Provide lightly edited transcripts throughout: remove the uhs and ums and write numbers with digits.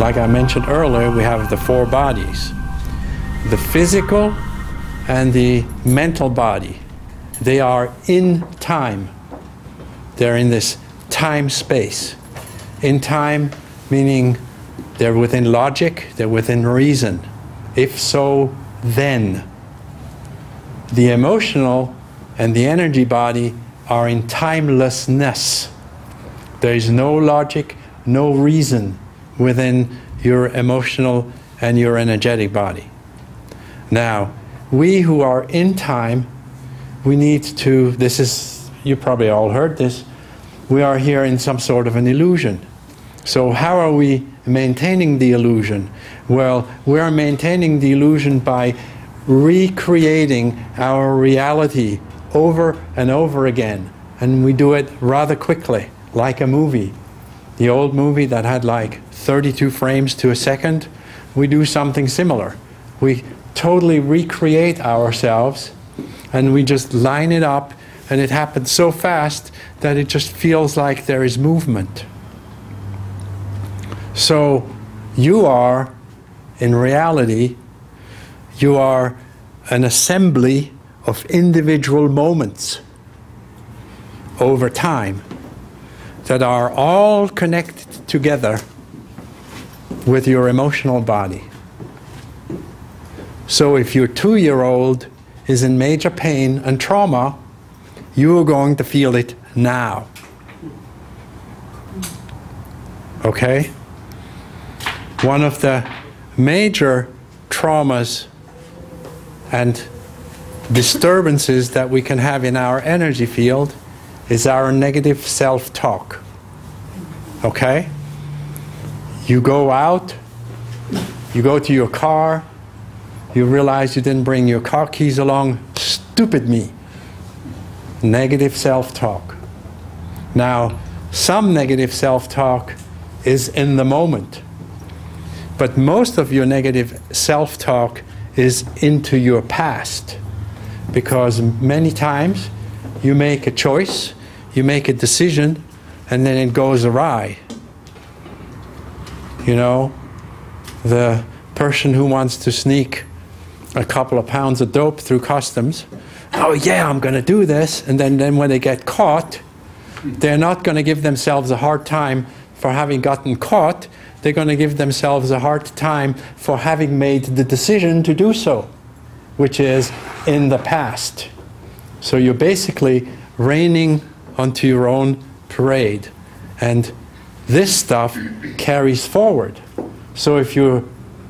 like I mentioned earlier, we have the four bodies. The physical and the mental body, they are in time. They're in this time-space. In time meaning they're within logic, they're within reason. If so, then. The emotional and the energy body are in timelessness. There is no logic, no reason within your emotional and your energetic body. Now, we who are in time, we need to, this is, you probably all heard this, we are here in some sort of an illusion. So how are we maintaining the illusion? Well, we are maintaining the illusion by recreating our reality over and over again. And we do it rather quickly, like a movie. The old movie that had like 32 frames to a second, we do something similar. We totally recreate ourselves and we just line it up, and it happens so fast that it just feels like there is movement. So you are, in reality, you are an assembly of individual moments over time that are all connected together with your emotional body. So if your 2-year-old is in major pain and trauma, you are going to feel it now. Okay? One of the major traumas and disturbances that we can have in our energy field is our negative self-talk. Okay? You go out, you go to your car, you realize you didn't bring your car keys along. Stupid me. Negative self-talk. Now, some negative self-talk is in the moment. But most of your negative self-talk is into your past. Because many times you make a choice, you make a decision, and then it goes awry. You know, the person who wants to sneak a couple of pounds of dope through customs, oh yeah, I'm going to do this, and then when they get caught, they're not going to give themselves a hard time for having gotten caught. They're going to give themselves a hard time for having made the decision to do so, which is in the past. So you're basically raining onto your own parade, and this stuff carries forward. So if your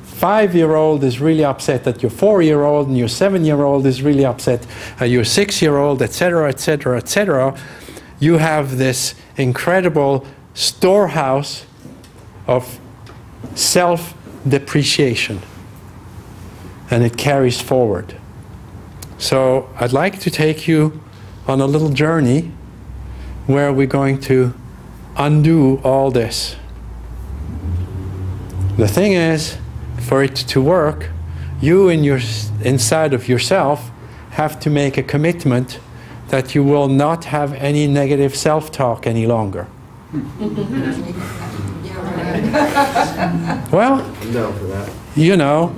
5-year-old is really upset at your 4-year-old, and your 7-year-old is really upset at your 6-year-old, etc., etc., etc., you have this incredible storehouse of self-depreciation, and it carries forward. So I'd like to take you on a little journey where we're going to undo all this. The thing is, for it to work, you inside of yourself have to make a commitment that you will not have any negative self-talk any longer. Well, you know,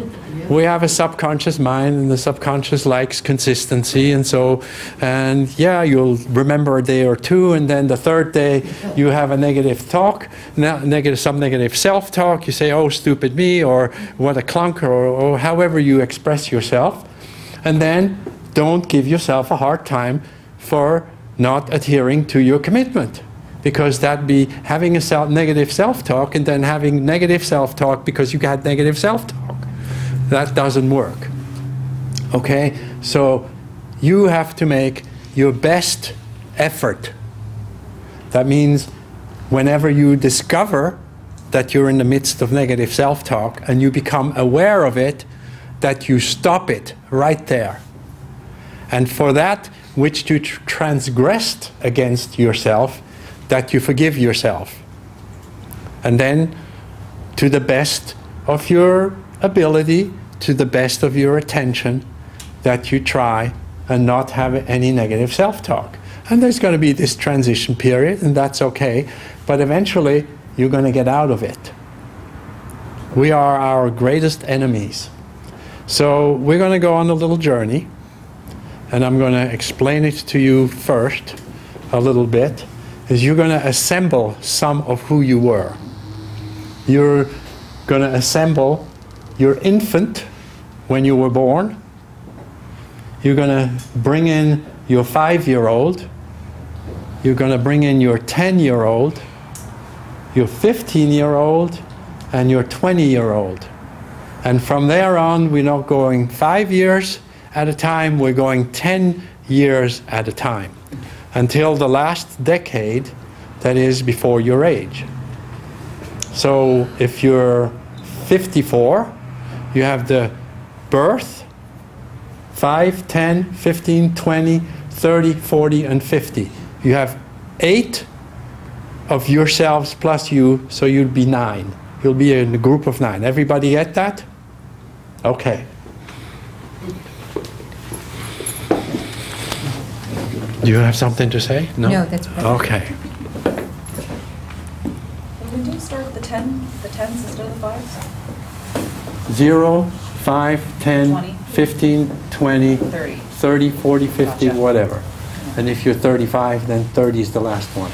we have a subconscious mind, and the subconscious likes consistency, and yeah, you'll remember a day or two, and then the third day you have a negative talk, some negative self-talk. You say, oh, stupid me, or what a clunker, or however you express yourself, and then don't give yourself a hard time for not adhering to your commitment. Because that'd be having a negative self-talk and then having negative self-talk because you got negative self-talk. That doesn't work. Okay? So you have to make your best effort. That means whenever you discover that you're in the midst of negative self-talk and you become aware of it, that you stop it right there. And for that which you transgressed against yourself, that you forgive yourself. And then, to the best of your ability, to the best of your attention, that you try and not have any negative self-talk. And there's going to be this transition period, and that's okay, but eventually you're going to get out of it. We are our greatest enemies. So we're going to go on a little journey, and I'm going to explain it to you first a little bit, is you're going to assemble some of who you were. You're going to assemble your infant when you were born. You're going to bring in your 5-year-old. You're going to bring in your 10-year-old, your 15-year-old, and your 20-year-old. And from there on, we're not going 5 years at a time, we're going 10 years at a time, until the last decade, that is before your age. So if you're 54, you have the birth, 5, 10, 15, 20, 30, 40, and 50. You have 8 of yourselves plus you, so you'd be 9. You'll be in a group of 9. Everybody get that? Okay. Do you have something to say? No? No, that's perfect. Okay. When we do start the 10, the 10s instead of the 5s? 0, 5, 10, 20. 15, 20, 30. 30, 40, 50, Gotcha. whatever. And if you're 35, then 30 is the last one.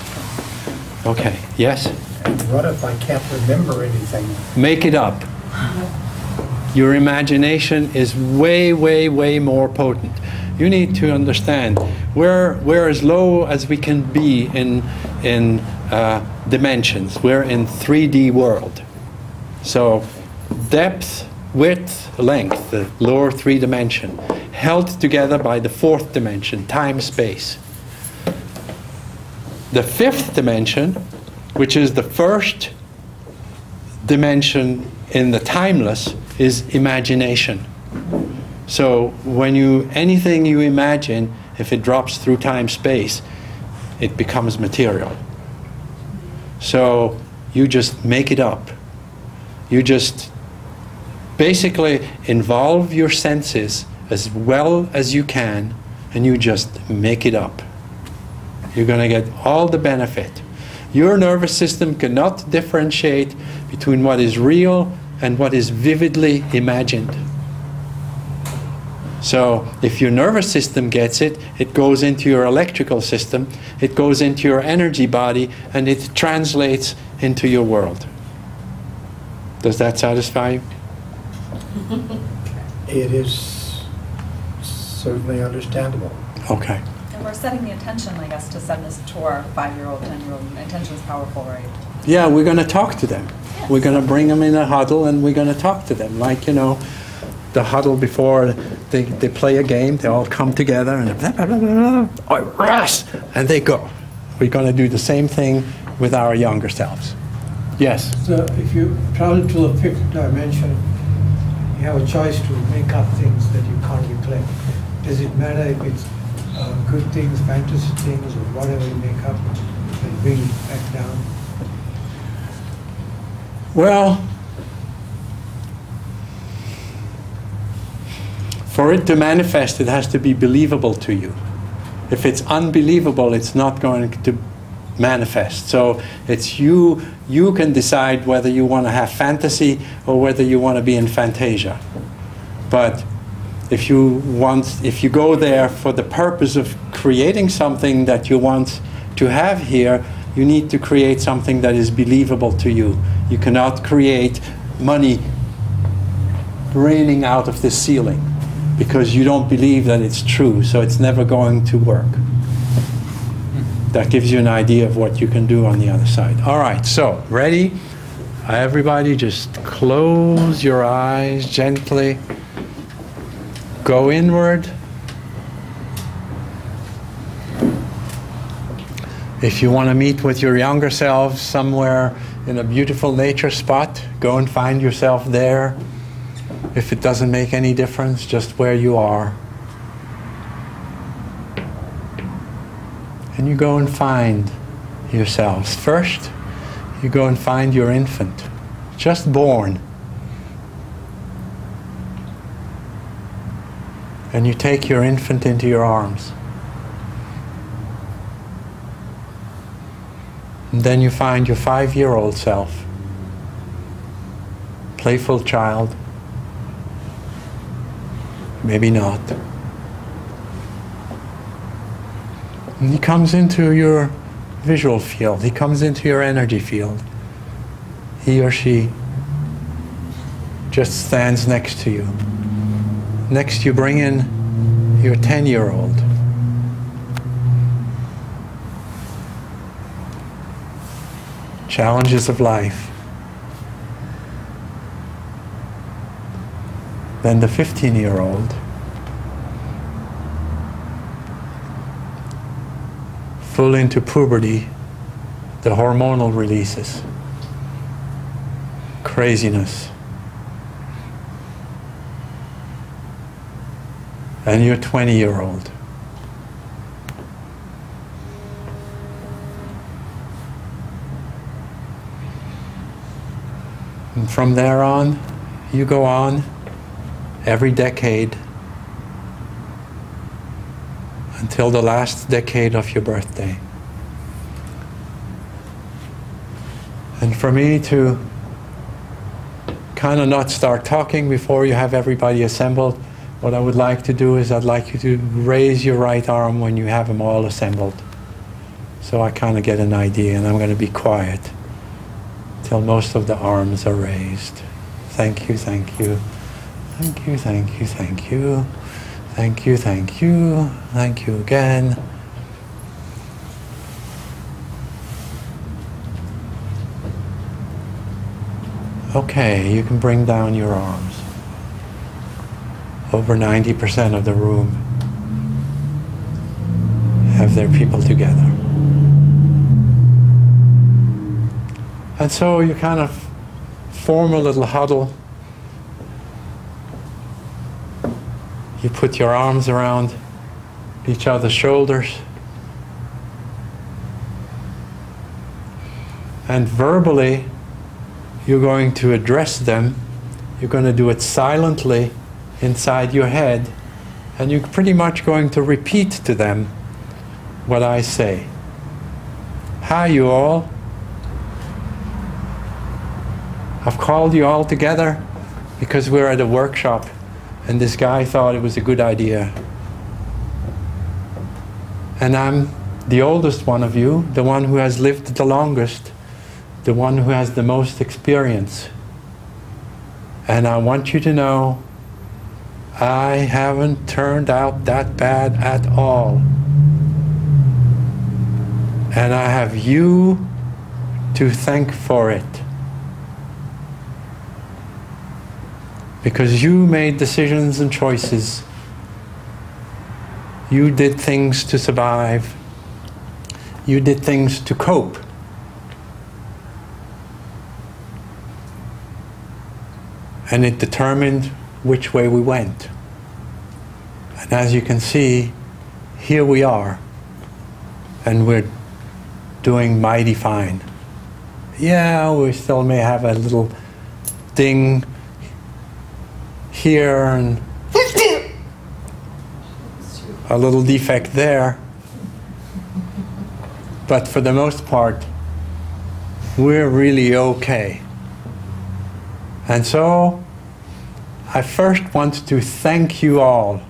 Okay, yes? And what if I can't remember anything? Make it up. Your imagination is way, way, way more potent. You need to understand we're as low as we can be in dimensions. We're in 3D world. So depth, width, length, the lower 3 dimension, held together by the 4th dimension, time, space. The 5th dimension, which is the first dimension in the timeless, is imagination. So when anything you imagine, if it drops through time, space, it becomes material. So you just make it up. You just basically involve your senses as well as you can, and you just make it up. You're going to get all the benefit. Your nervous system cannot differentiate between what is real and what is vividly imagined. So if your nervous system gets it, it goes into your electrical system, it goes into your energy body, and it translates into your world. Does that satisfy you? It is certainly understandable. Okay. And we're setting the intention, I guess, to send this to our 5-year-old, 10-year-old. Intention is powerful, right? Yeah, we're going to talk to them. Yes. We're going to bring them in a huddle, and we're going to talk to them. Like, you know, the huddle before they play a game, they all come together and blah, blah, blah, blah, blah, and they go. We're going to do the same thing with our younger selves. Yes? So if you travel to the 5th dimension, you have a choice to make up things that you can't recollect. Does it matter if it's good things, fantasy things, or whatever you make up and bring it back down? Well, for it to manifest, it has to be believable to you. If it's unbelievable, it's not going to manifest. So it's you can decide whether you want to have fantasy or whether you want to be in fantasia. But if you go there for the purpose of creating something that you want to have here, you need to create something that is believable to you. You cannot create money raining out of the ceiling because you don't believe that it's true, so it's never going to work. That gives you an idea of what you can do on the other side. All right, so ready? Everybody just close your eyes gently. Go inward. If you want to meet with your younger selves somewhere in a beautiful nature spot, go and find yourself there. If it doesn't make any difference, just where you are. And you go and find yourselves. First, you go and find your infant, just born. And you take your infant into your arms. And then you find your 5-year-old self. playful child. Maybe not. And he comes into your visual field. He comes into your energy field. He or she just stands next to you. Next you bring in your 10-year-old. Challenges of life. Then the 15-year-old. Full into puberty, the hormonal releases. Craziness. And your 20-year-old. And from there on, you go on every decade until the last decade of your birthday. And for me to kind of not start talking before you have everybody assembled, what I would like to do is I'd like you to raise your right arm when you have them all assembled. So I kind of get an idea, and I'm going to be quiet till most of the arms are raised. Thank you, thank you. Thank you, thank you, thank you. Thank you, thank you. Thank you again. Okay, you can bring down your arms. Over 90% of the room have their people together. And so you kind of form a little huddle. You put your arms around each other's shoulders. And verbally, you're going to address them. You're going to do it silently inside your head. And you're pretty much going to repeat to them what I say. Hi, you all. I've called you all together because we're at a workshop and this guy thought it was a good idea. And I'm the oldest one of you, the one who has lived the longest, the one who has the most experience. And I want you to know I haven't turned out that bad at all. And I have you to thank for it. Because you made decisions and choices. You did things to survive. You did things to cope. And it determined which way we went. And as you can see, here we are. And we're doing mighty fine. Yeah, we still may have a little ding here and a little defect there. But for the most part, we're really okay. And so, I first want to thank you all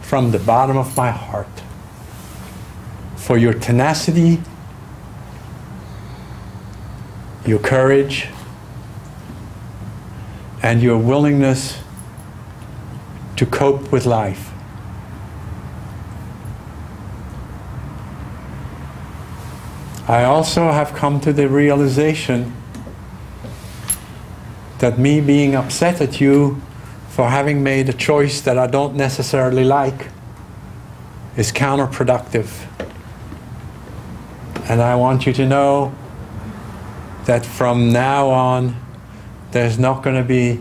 from the bottom of my heart for your tenacity, your courage, and your willingness to cope with life. I also have come to the realization that me being upset at you for having made a choice that I don't necessarily like is counterproductive. And I want you to know that from now on, there's not going to be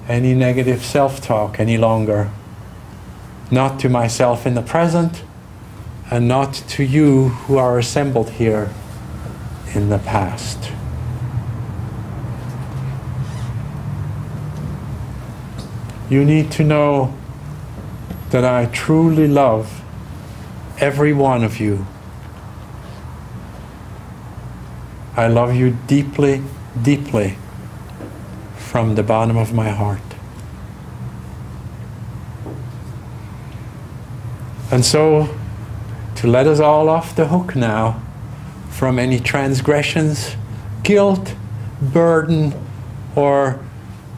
any negative self-talk any longer. Not to myself in the present, and not to you who are assembled here in the past. You need to know that I truly love every one of you. I love you deeply, deeply. from the bottom of my heart. And so, to let us all off the hook now from any transgressions, guilt, burden, or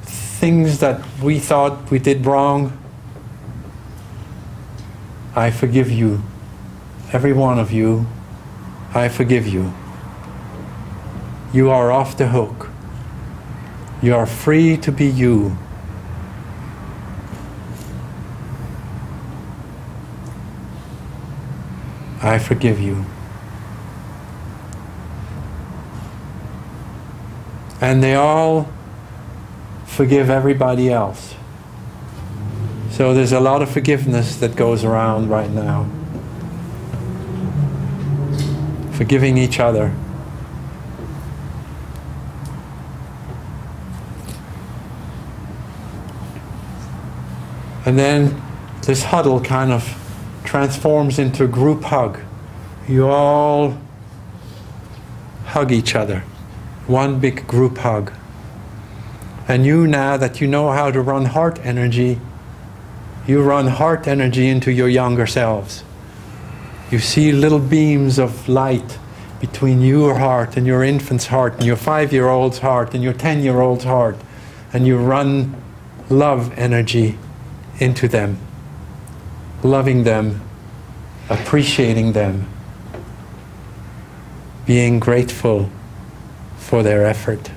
things that we thought we did wrong, I forgive you. Every one of you, I forgive you. You are off the hook. You are free to be you. I forgive you. And they all forgive everybody else. So there's a lot of forgiveness that goes around right now. Forgiving each other. And then this huddle kind of transforms into a group hug. You all hug each other. One big group hug. And you, now that you know how to run heart energy, you run heart energy into your younger selves. You see little beams of light between your heart and your infant's heart and your 5-year-old's heart and your 10-year-old's heart. And you run love energy into them. Loving them, appreciating them, being grateful for their effort.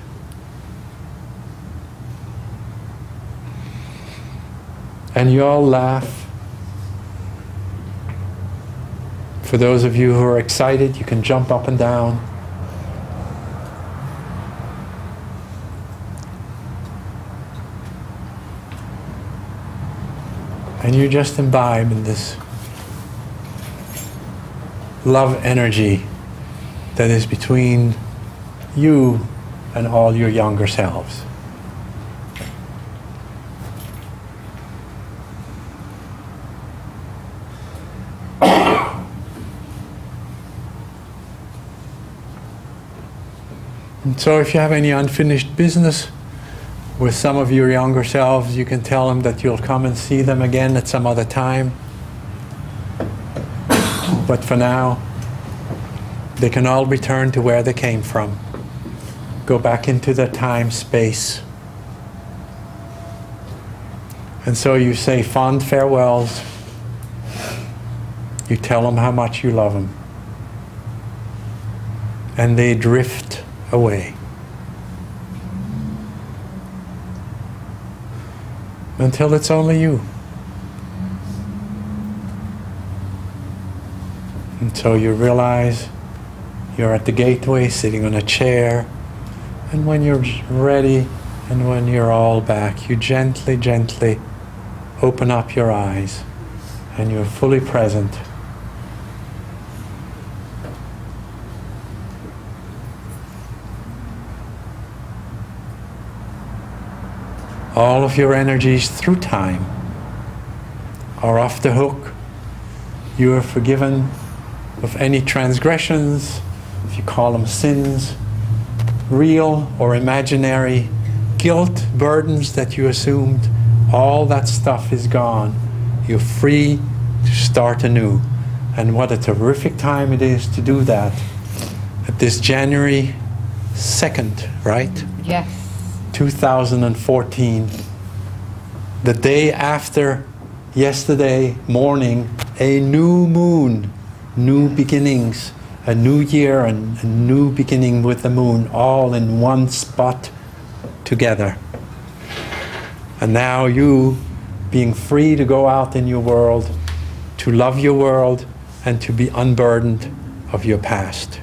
And you all laugh. For those of you who are excited, you can jump up and down. And you just imbibe in this love energy that is between you and all your younger selves. And so if you have any unfinished business with some of your younger selves, you can tell them that you'll come and see them again at some other time. But for now, they can all return to where they came from. Go back into the time, space. And so you say fond farewells. You tell them how much you love them. And they drift away. Until it's only you. And so you realize you're at the gateway, sitting on a chair, and when you're ready, and when you're all back, you gently, gently open up your eyes, and you're fully present. All of your energies through time are off the hook. You are forgiven of any transgressions, if you call them sins, real or imaginary, guilt, burdens that you assumed. All that stuff is gone. You're free to start anew. And what a terrific time it is to do that. At this January 2nd, right? Yes. 2014, the day after yesterday morning, a new moon, new beginnings, a new year and a new beginning with the moon, all in one spot together. And now you, being free to go out in your world, to love your world and to be unburdened of your past.